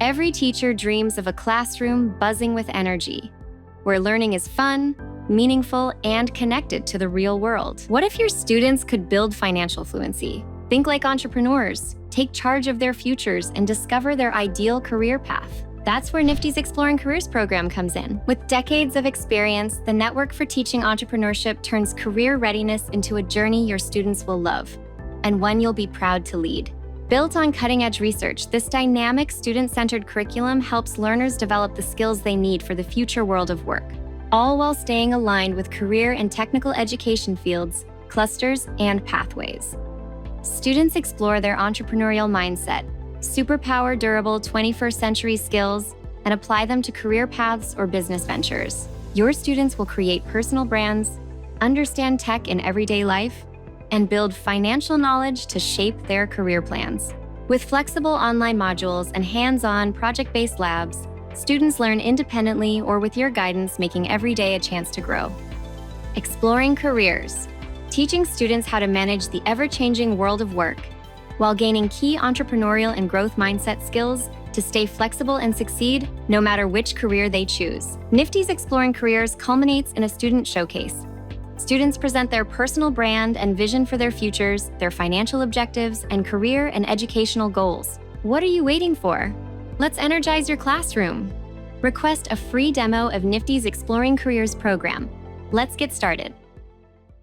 Every teacher dreams of a classroom buzzing with energy, where learning is fun, meaningful, and connected to the real world. What if your students could build financial fluency? Think like entrepreneurs, take charge of their futures, and discover their ideal career path. That's where Nifty's Exploring Careers program comes in. With decades of experience, the Network for Teaching Entrepreneurship turns career readiness into a journey your students will love, and one you'll be proud to lead. Built on cutting-edge research, this dynamic, student-centered curriculum helps learners develop the skills they need for the future world of work, all while staying aligned with career and technical education fields, clusters, and pathways. Students explore their entrepreneurial mindset, superpower durable 21st century skills, and apply them to career paths or business ventures. Your students will create personal brands, understand tech in everyday life, and build financial knowledge to shape their career plans. With flexible online modules and hands-on project-based labs, students learn independently or with your guidance, making every day a chance to grow. Exploring Careers, teaching students how to manage the ever-changing world of work while gaining key entrepreneurial and growth mindset skills to stay flexible and succeed no matter which career they choose. Nifty's Exploring Careers culminates in a student showcase. Students present their personal brand and vision for their futures, their financial objectives, and career and educational goals. What are you waiting for? Let's energize your classroom. Request a free demo of Nifty's Exploring Careers program. Let's get started.